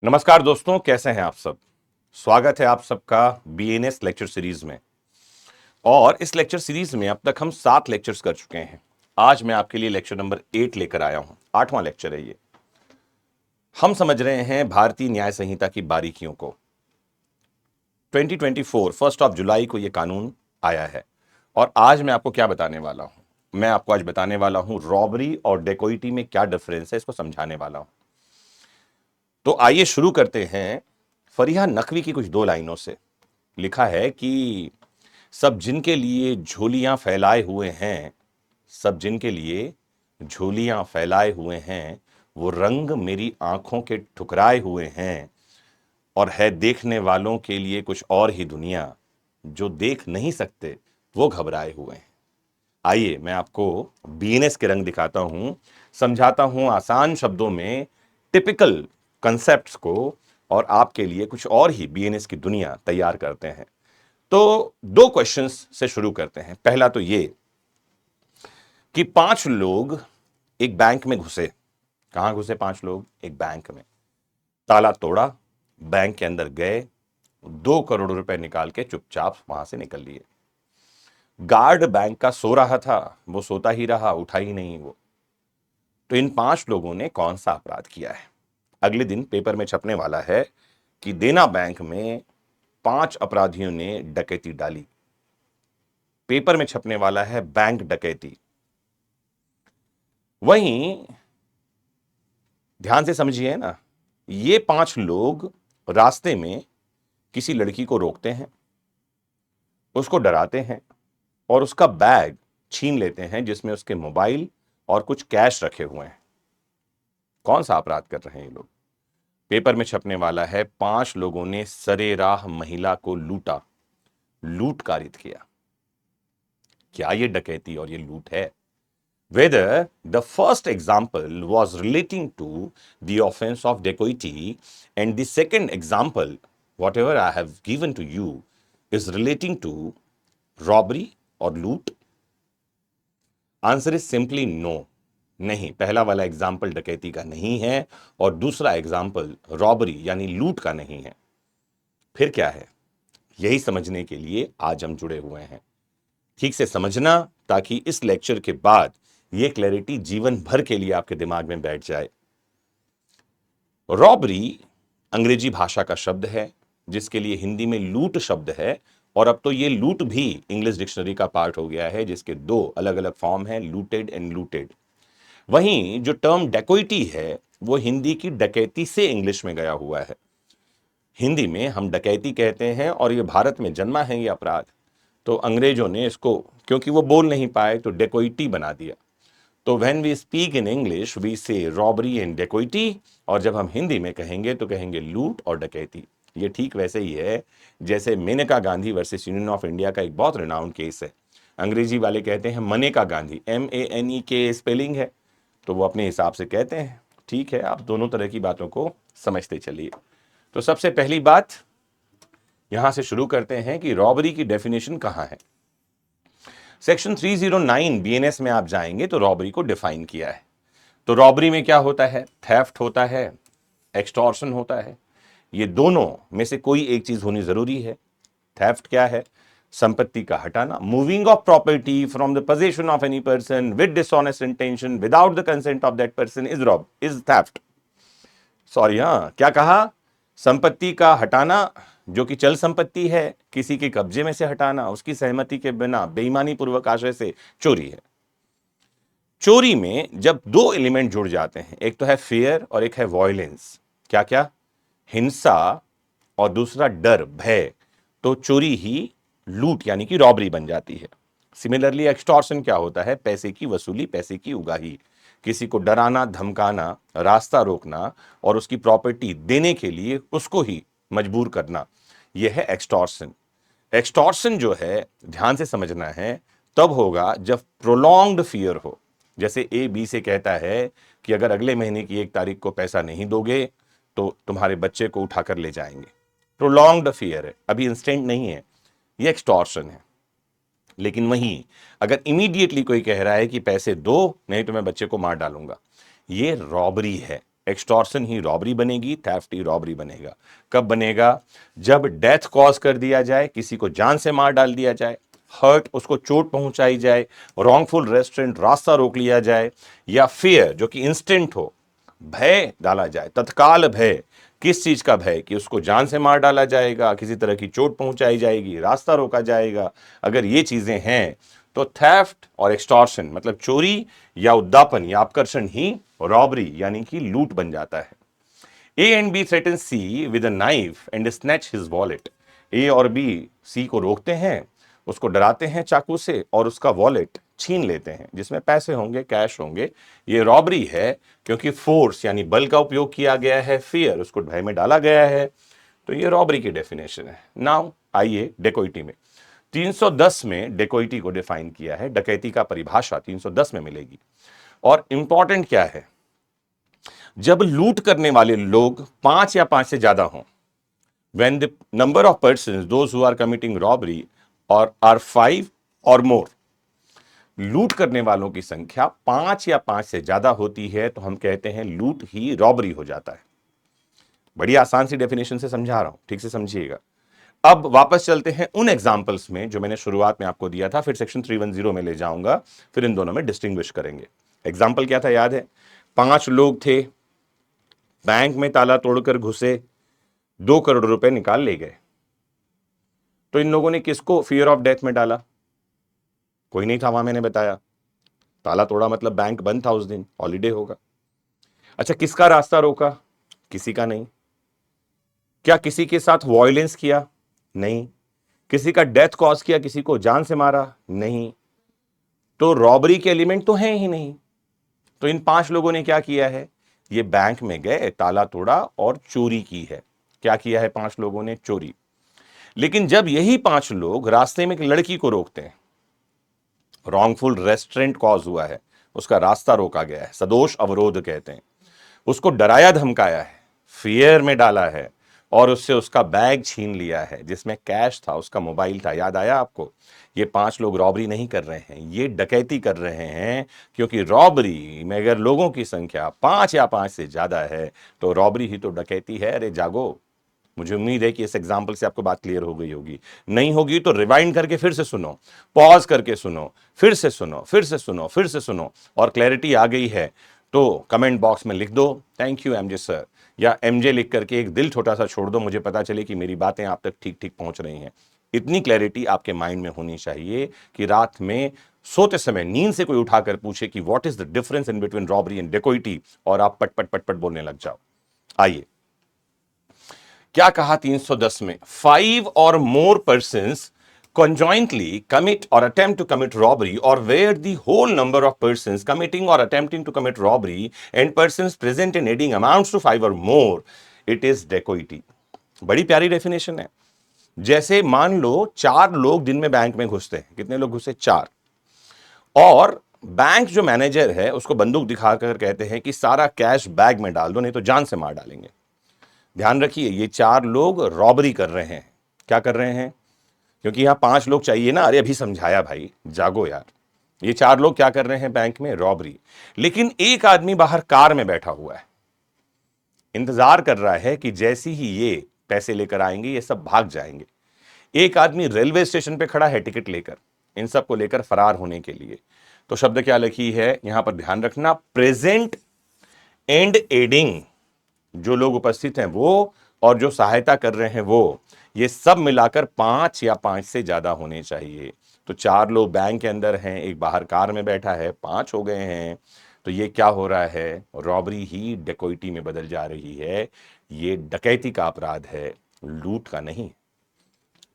नमस्कार दोस्तों, कैसे हैं आप सब। स्वागत है आप सबका बीएनएस लेक्चर सीरीज में। और इस लेक्चर सीरीज में अब तक हम 7 लेक्चर्स कर चुके हैं। आज मैं आपके लिए लेक्चर नंबर 8 लेकर आया हूं। 8वां लेक्चर है ये। हम समझ रहे हैं भारतीय न्याय संहिता की बारीकियों को। 2024 1 जुलाई को यह कानून आया है। और आज मैं आपको क्या बताने वाला हूं। मैं आपको आज बताने वाला हूं रॉबरी और डेकोइटी में क्या डिफरेंस है, इसको समझाने वाला हूं। तो आइए शुरू करते हैं फरीहा नकवी की कुछ 2 लाइनों से। लिखा है कि सब जिनके लिए झोलियां फैलाए हुए हैं, सब जिनके लिए झोलियां फैलाए हुए हैं, वो रंग मेरी आंखों के ठुकराए हुए हैं। और है देखने वालों के लिए कुछ और ही दुनिया, जो देख नहीं सकते वो घबराए हुए हैं। आइए मैं आपको बीएनएस के रंग दिखाता हूं, समझाता हूं आसान शब्दों में टिपिकल कंसेप्ट्स को, और आपके लिए कुछ और ही बीएनएस की दुनिया तैयार करते हैं। तो 2 क्वेश्चंस से शुरू करते हैं। पहला तो ये कि 5 लोग एक बैंक में घुसे। कहां घुसे 5 लोग? एक बैंक में। ताला तोड़ा, बैंक के अंदर गए, 2 करोड़ रुपए निकाल के चुपचाप वहां से निकल लिए। गार्ड बैंक का सो रहा था, वो सोता ही रहा, उठा ही नहीं वो। तो इन 5 लोगों ने कौन सा अपराध किया है? अगले दिन पेपर में छपने वाला है कि देना बैंक में 5 अपराधियों ने डकैती डाली। पेपर में छपने वाला है बैंक डकैती। वहीं ध्यान से समझिए ना, ये 5 लोग रास्ते में किसी लड़की को रोकते हैं, उसको डराते हैं और उसका बैग छीन लेते हैं जिसमें उसके मोबाइल और कुछ कैश रखे हुए हैं। कौन सा अपराध कर रहे हैं ये लोग? पेपर में छपने वाला है 5 लोगों ने सरेराह महिला को लूटा, लूट कारित किया। क्या ये डकैती और ये लूट है? Whether the first example was relating to the offense of dacoity and the second example, whatever I have given to you, is relating to robbery or loot? Answer is simply no. नहीं, पहला वाला example डकैती का नहीं है और दूसरा example robbery यानी लूट का नहीं है। फिर क्या है? यही समझने के लिए आज हम जुड़े हुए हैं। ठीक से समझना, ताकि इस लेक्चर के बाद यह क्लैरिटी जीवन भर के लिए आपके दिमाग में बैठ जाए। रॉबरी अंग्रेजी भाषा का शब्द है, जिसके लिए हिंदी में लूट शब्द है। और अब तो ये लूट भी इंग्लिश डिक्शनरी का पार्ट हो गया है, जिसके 2 अलग अलग फॉर्म हैं, लूटेड एंड लूटेड। वहीं जो टर्म डेकोइटी है, वो हिंदी की डकैती से इंग्लिश में गया हुआ है। हिंदी में हम डकैती कहते हैं और ये भारत में जन्मा है ये अपराध। तो अंग्रेजों ने इसको, क्योंकि वो बोल नहीं पाए, तो डेकोइटी बना दिया। तो when we speak in English we say robbery and dacoity, और जब हम हिंदी में कहेंगे तो कहेंगे लूट और डकैती। ये ठीक वैसे ही है जैसे Maneka Gandhi versus union of India का एक बहुत रिनाउंड केस है। अंग्रेजी वाले कहते हैं मनेका गांधी, MANEK स्पेलिंग है, तो वो अपने हिसाब से कहते हैं। ठीक है, आप दोनों तरह की बातों को समझते चलिए। तो सबसे पहली बात यहां से शुरू करते हैं कि रॉबरी की डेफिनेशन कहां है। सेक्शन 309 बीएनएस में आप जाएंगे तो रॉबरी को डिफाइन किया है। तो रॉबरी में क्या होता है? थेफ्ट होता है, एक्सटॉर्शन होता है। ये दोनों में से कोई एक चीज होनी जरूरी है। थेफ्ट क्या है? संपत्ति का हटाना, moving of property from the position of any person with dishonest intention without the consent of that person is theft. Sorry, क्या कहा? संपत्ति का हटाना, जो कि चल संपत्ति है, किसी के कब्जे में से हटाना उसकी सहमति के बिना बेईमानी पूर्वक आशय से, चोरी है। चोरी में जब 2 एलिमेंट जुड़ जाते हैं, एक तो है फियर और एक है वॉयलेंस। क्या क्या? हिंसा और दूसरा डर, भय। तो चोरी ही लूट यानी कि रॉबरी बन जाती है। सिमिलरली एक्सटॉर्शन क्या होता है? पैसे की वसूली, पैसे की उगाही। किसी को डराना, धमकाना, रास्ता रोकना और उसकी प्रॉपर्टी देने के लिए उसको ही मजबूर करना, यह है एक्सटॉर्शन। एक्सटॉर्शन जो है, ध्यान से समझना है, तब होगा जब प्रोलॉन्ग्ड फियर हो। जैसे A B से कहता है कि अगर अगले महीने की 1 तारीख को पैसा नहीं दोगे तो तुम्हारे बच्चे को उठाकर ले जाएंगे। प्रोलॉन्ग्ड फियर है, अभी इंस्टेंट नहीं है, ये एक्सटॉर्शन है। लेकिन वहीं अगर इमीडिएटली कोई कह रहा है कि पैसे दो नहीं तो मैं बच्चे को मार डालूंगा, ये रॉबरी है। एक्सटॉर्शन ही रॉबरी बनेगी, थेफ्ट ही रॉबरी बनेगा। कब बनेगा? जब डेथ कॉज कर दिया जाए, किसी को जान से मार डाल दिया जाए, हर्ट, उसको चोट पहुंचाई जाए, रॉन्गफुल रेस्ट्रेंट, रास्ता रोक लिया जाए, या फियर जो कि इंस्टेंट हो, भय डाला जाए, तत्काल भय। किस चीज का भय? कि उसको जान से मार डाला जाएगा, किसी तरह की चोट पहुंचाई जाएगी, रास्ता रोका जाएगा। अगर ये चीजें हैं तो थेफ्ट और एक्सटॉर्शन मतलब चोरी या उद्दापन या अपकर्षण ही रॉबरी यानी कि लूट बन जाता है। A and B threaten C with a knife and snatch his wallet. A और बी सी को रोकते हैं, उसको डराते हैं चाकू से और उसका वॉलेट छीन लेते हैं जिसमें पैसे होंगे, कैश होंगे। ये रॉबरी है क्योंकि फोर्स यानी बल का उपयोग किया गया है, फियर उसको भय में डाला गया है। तो ये रॉबरी की डेफिनेशन है। नाउ आइए डेकोइटी में। 310 में डेकोइटी को डिफाइन किया है, डकैती का परिभाषा 310 में मिलेगी। और इंपॉर्टेंट क्या है? जब लूट करने वाले लोग 5 या 5 से ज्यादा हों, when the number of persons those who are committing robbery or are 5 or more, लूट करने वालों की संख्या 5 या 5 से ज्यादा होती है तो हम कहते हैं लूट ही रॉबरी हो जाता है। बड़ी आसान सी डेफिनेशन से समझा रहा हूं, ठीक से समझिएगा। अब वापस चलते हैं उन एग्जाम्पल्स में जो मैंने शुरुआत में आपको दिया था, फिर सेक्शन 310 में ले जाऊंगा, फिर इन दोनों में डिस्टिंग्विश करेंगे। एग्जाम्पल क्या था याद है? 5 लोग थे, बैंक में ताला तोड़कर घुसे, 2 करोड़ रुपए निकाल ले गए। तो इन लोगों ने किसको फियर ऑफ डेथ में डाला? कोई नहीं था वहां, मैंने बताया। ताला तोड़ा मतलब बैंक बंद था, उस दिन हॉलीडे होगा। अच्छा, किसका रास्ता रोका? किसी का नहीं। क्या किसी के साथ वायलेंस किया? नहीं। किसी का डेथ कॉज किया, किसी को जान से मारा? नहीं। तो रॉबरी के एलिमेंट तो हैं ही नहीं। तो इन 5 लोगों ने क्या किया है? ये बैंक में गए, ताला तोड़ा और चोरी की है। क्या किया है? 5 लोगों ने चोरी। लेकिन जब यही 5 लोग रास्ते में एक लड़की को रोकते हैं, रॉन्गफुल रेस्ट्रेंट कॉज हुआ है, उसका रास्ता रोका गया है, सदोष अवरोध कहते हैं, उसको डराया धमकाया है, फियर में डाला है और उससे उसका बैग छीन लिया है जिसमें कैश था, उसका मोबाइल था। याद आया आपको? ये 5 लोग रॉबरी नहीं कर रहे हैं, ये डकैती कर रहे हैं। क्योंकि रॉबरी में अगर लोगों की संख्या 5 या 5 से ज्यादा है तो रॉबरी ही तो डकैती है। अरे जागो! मुझे उम्मीद है कि इस एग्जाम्पल से आपको बात क्लियर हो गई होगी। नहीं होगी तो रिवाइंड करके फिर से सुनो, पॉज करके सुनो, फिर से सुनो, फिर से सुनो, फिर से सुनो, और क्लैरिटी आ गई है तो कमेंट बॉक्स में लिख दो थैंक यू एमजे सर, या एमजे लिख करके एक दिल छोटा सा छोड़ दो, मुझे पता चले कि मेरी बातें आप तक ठीक ठीक पहुंच रही हैं। इतनी क्लैरिटी आपके माइंड में होनी चाहिए कि रात में सोते समय नींद से कोई उठाकर पूछे कि what is the difference in between robbery and dacoity, और आप पट पट पट पट बोलने लग जाओ। आइए, क्या कहा 310 में? 5 or more persons conjointly commit or attempt to commit robbery, or where the whole number of persons committing or attempting to commit robbery and persons present in aiding amounts to 5 or more, it is dacoity। बड़ी प्यारी definition है। जैसे मान लो 4 लोग दिन में bank में घुसते हैं। कितने लोग घुसे? 4। और बैंक जो मैनेजर है उसको बंदूक दिखाकर कहते हैं कि सारा कैश बैग में डाल दो नहीं तो जान से मार डालेंगे। ध्यान रखिए, ये 4 लोग रॉबरी कर रहे हैं। क्या कर रहे हैं? क्योंकि यहां 5 लोग चाहिए ना। अरे अभी समझाया भाई, जागो यार। ये 4 लोग क्या कर रहे हैं? बैंक में रॉबरी। लेकिन एक आदमी बाहर कार में बैठा हुआ है, इंतजार कर रहा है कि जैसी ही ये पैसे लेकर आएंगे ये सब भाग जाएंगे। एक आदमी रेलवे स्टेशन पे खड़ा है टिकट लेकर, इन सब को लेकर फरार होने के लिए। तो शब्द क्या लिखी है यहां पर? ध्यान रखना, प्रेजेंट एंड एडिंग। जो लोग उपस्थित हैं वो और जो सहायता कर रहे हैं वो, ये सब मिलाकर 5 या 5 से ज्यादा होने चाहिए। तो 4 लोग बैंक के अंदर हैं, एक बाहर कार में बैठा है, 5 हो गए हैं। तो ये क्या हो रहा है? रॉबरी ही डेकोइटी में बदल जा रही है। ये डकैती का अपराध है, लूट का नहीं।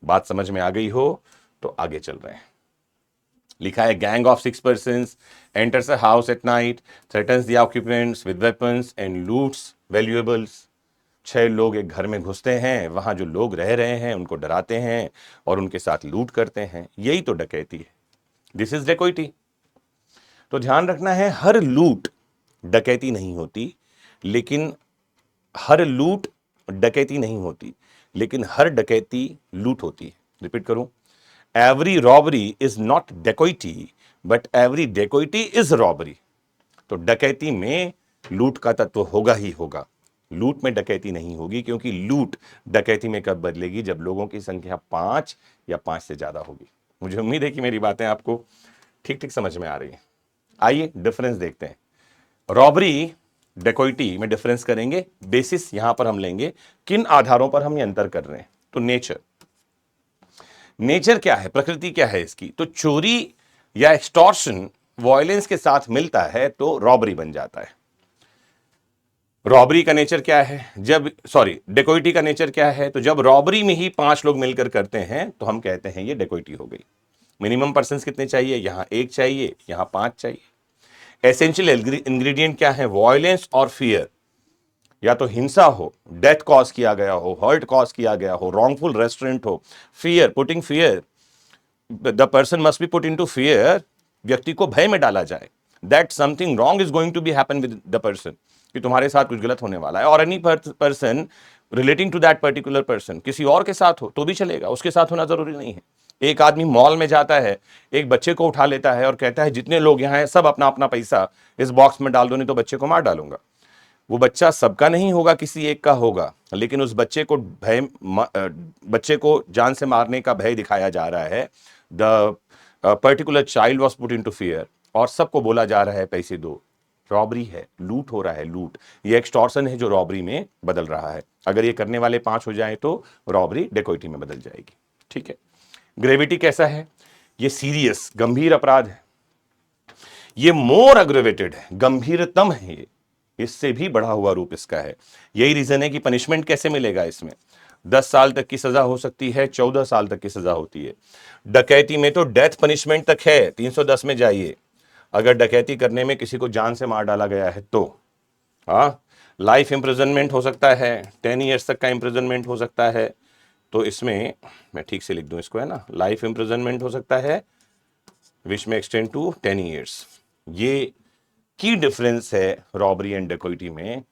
बात समझ में आ गई हो तो आगे चल रहे हैं। लिखा है, gang of 6 persons enters a house at night, threatens the occupants with weapons and loots valuables। 6 लोग एक घर में घुसते हैं, वहां जो लोग रह रहे हैं उनको डराते हैं और उनके साथ लूट करते हैं। यही तो डकैती है। This is dacoity. तो ध्यान रखना है, हर लूट डकैती नहीं होती, लेकिन हर लूट डकैती नहीं होती, लेकिन हर डकैती लूट होती है। रिपीट करूं, every robbery is not dacoity but every dacoity is robbery. तो डकैती में लूट का तत्व होगा ही होगा। लूट में डकैती नहीं होगी, क्योंकि लूट डकैती में कब बदलेगी, जब लोगों की संख्या 5 या 5 से ज्यादा होगी। मुझे उम्मीद है कि मेरी बातें आपको ठीक ठीक समझ में आ रही हैं। आइए डिफरेंस देखते हैं। रॉबरी डेकोइटी में डिफरेंस करेंगे। बेसिस यहां पर हम लेंगे किन आधारों पर हम ये अंतर कर रहे हैं। तो नेचर, नेचर क्या है, प्रकृति क्या है इसकी, तो चोरी या एक्सटॉर्शन वायलेंस के साथ मिलता है तो रॉबरी बन जाता है। रॉबरी का नेचर क्या है, जब डेकोइटी का नेचर क्या है, तो जब रॉबरी में ही 5 लोग मिलकर करते हैं तो हम कहते हैं ये डेकोइटी हो गई। मिनिमम पर्सन्स कितने चाहिए, यहां 1 चाहिए, यहां 5 चाहिए। एसेंशियल इंग्रेडिएंट क्या है, वॉयलेंस और फियर, या तो हिंसा हो, डेथ कॉज किया गया हो, हर्ट कॉज किया गया हो, रॉन्गफुल रेस्टोरेंट हो, fear, putting fear, the person must be put into fear, व्यक्ति को भय में डाला जाए, that something wrong is going to be happen with the person, कि तुम्हारे साथ कुछ गलत होने वाला है। और any person relating to that particular person, किसी और के साथ हो तो भी चलेगा, उसके साथ होना जरूरी नहीं है। एक आदमी मॉल में जाता है, एक बच्चे को उठा लेता है और कहता है जितने लोग यहाँ हैं सब अपना अपना पैसा इस बॉक्स में डाल दो, नहीं तो बच्चे को मार डालूंगा। वो बच्चा सबका नहीं होगा, किसी एक का होगा, लेकिन उस बच्चे को बच्चे को जान से मारने का भय दिखाया जा रहा है। The particular child was put into fear, और सबको बोला जा रहा है पैसे दो। रॉबरी है, लूट हो रहा है, लूट। ये एक्सटॉर्शन है जो रॉबरी में बदल रहा है। अगर ये करने वाले 5 हो जाए तो रॉबरी डेकोइटी में बदल जाएगी। ठीक है। ग्रेविटी कैसा है, ये सीरियस, गंभीर अपराध है। ये मोर अग्रेवेटेड है, गंभीरतम है ये, इससे भी बढ़ा हुआ रूप इसका है। यही रीजन है कि पनिशमेंट कैसे मिलेगा इसमें। 10 साल तक की सजा हो सकती है, 14 साल तक की सजा होती है। डकैती में तो डेथ पनिशमेंट तक है, 310 में जाइए। अगर डकैती करने में किसी को जान से मार डाला गया है तो हाँ, लाइफ इंप्रिजनमेंट हो सकता है, 10 ईयर्स तक का इंप्रिजनमेंट हो सकता है। तो इसमें मैं ठीक से लिख दूं इसको, है ना, लाइफ इंप्रिजनमेंट हो सकता है विच में एक्सटेंड टू 10 ईयर्स। ये की डिफरेंस है रॉबरी एंड डेकोइटी में।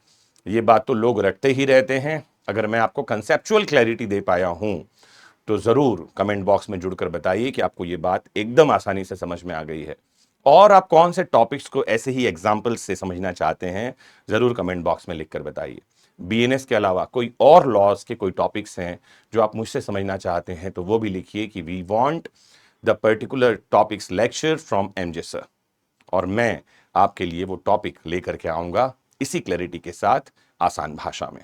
ये बात तो लोग रटते ही रहते हैं। अगर मैं आपको कंसेप्चुअल क्लैरिटी दे पाया हूं तो जरूर कमेंट बॉक्स में जुड़कर बताइए कि आपको ये बात एकदम आसानी से समझ में आ गई है। और आप कौन से टॉपिक्स को ऐसे ही एग्जाम्पल्स से समझना चाहते हैं, जरूर कमेंट बॉक्स में लिखकर बताइए। बीएनएस के अलावा कोई और लॉज के कोई टॉपिक्स हैं जो आप मुझसे समझना चाहते हैं तो वो भी लिखिए कि we want the particular topics lecture from MJ sir, और मैं आपके लिए वो टॉपिक लेकर के आऊंगा इसी क्लैरिटी के साथ, आसान भाषा में।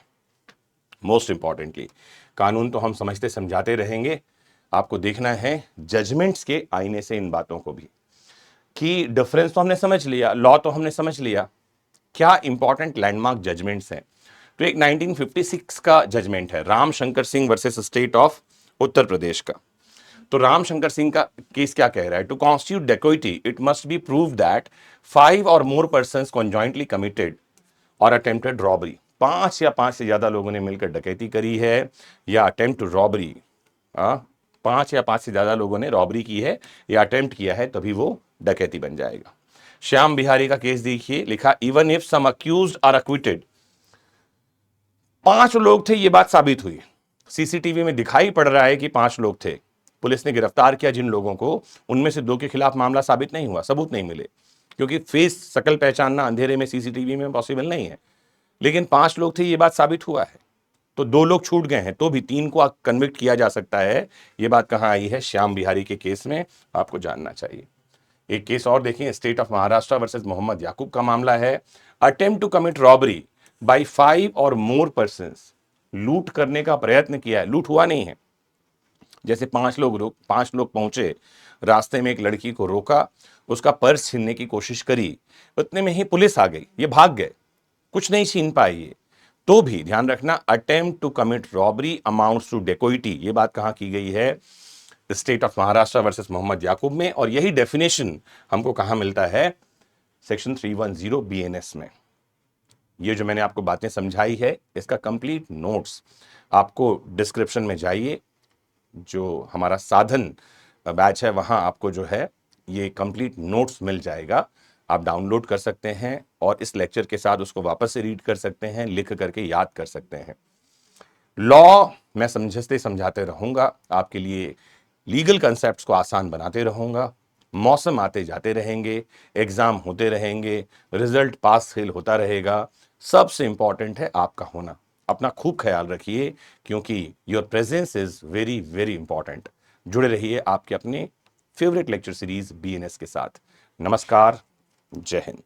मोस्ट इंपॉर्टेंटली, कानून तो हम समझते समझाते रहेंगे, आपको देखना है जजमेंट्स के आईने से इन बातों को भी, कि डिफरेंस तो हमने समझ लिया, लॉ तो हमने समझ लिया, क्या इंपॉर्टेंट लैंडमार्क जजमेंट्स हैं। तो एक 1956 का जजमेंट है, Ram Shankar Singh versus state of Uttar Pradesh का। तो राम शंकर सिंह का केस क्या कह रहा है, to constitute dacoity it must be prove that 5 और मोर पर्सन्स कॉन्जॉइंटली कमिटेड और अटेम्प्टेड रॉबरी, 5 या 5 से ज्यादा लोगों ने मिलकर डकैती करी है या अटेम्प्ट रॉबरी, 5 या 5 से ज्यादा लोगों ने रॉबरी की है या अटेम्प्ट किया है, तभी वो डकैती बन जाएगा। श्याम बिहारी का केस देखिए, लिखा even if some accused are acquitted, 5 लोग थे, ये बात साबित हुई, सीसीटीवी में दिखाई पड़ रहा है कि 5 लोग थे, पुलिस ने गिरफ्तार किया जिन लोगों को, उनमें से 2 के खिलाफ मामला साबित नहीं हुआ, सबूत नहीं मिले, क्योंकि फेस शकल पहचानना अंधेरे में सीसीटीवी में पॉसिबल नहीं है। लेकिन 5 लोग थे, ये बात साबित हुआ है। तो 2 लोग छूट गए हैं, तो भी 3 को कन्विक्ट किया जा सकता है। ये बात कहां आई है, श्याम बिहारी के केस में, आपको जानना चाहिए। एक केस और देखिए, state of Maharashtra versus Mohammad Yakub का मामला है। Attempt to commit robbery by 5 और मोर पर्सन्स, लूट करने का प्रयत्न किया है, लूट हुआ नहीं है। जैसे 5 लोग पहुंचे, रास्ते में एक लड़की को रोका, उसका पर्स छीनने की कोशिश करी, उतने में ही पुलिस आ गई, ये भाग गए, कुछ नहीं छीन पाई ये। तो भी ध्यान रखना, attempt to commit robbery amounts to dacoity, ये बात कहां की गई है, state of Maharashtra versus Mohammad Yakub में। और यही डेफिनेशन हमको कहां मिलता है, सेक्शन 310 बीएनएस में। ये जो मैंने आपको बातें समझाई है, इसका कंप्लीट नोट्स आपको डिस्क्रिप्शन में जाइए, जो हमारा साधन बैच है वहां आपको जो है ये कंप्लीट नोट्स मिल जाएगा, आप डाउनलोड कर सकते हैं और इस लेक्चर के साथ उसको वापस से रीड कर सकते हैं, लिख करके याद कर सकते हैं। लॉ मैं समझाते समझाते रहूंगा, आपके लिए लीगल कंसेप्ट्स को आसान बनाते रहूंगा। मौसम आते जाते रहेंगे, एग्जाम होते रहेंगे, रिजल्ट पास फेल होता रहेगा। सबसे इंपॉर्टेंट है आपका होना। अपना खूब ख्याल रखिए, क्योंकि your presence is very very important. जुड़े रहिए आपके अपने फेवरेट लेक्चर सीरीज BNS के साथ। नमस्कार, जय हिंद।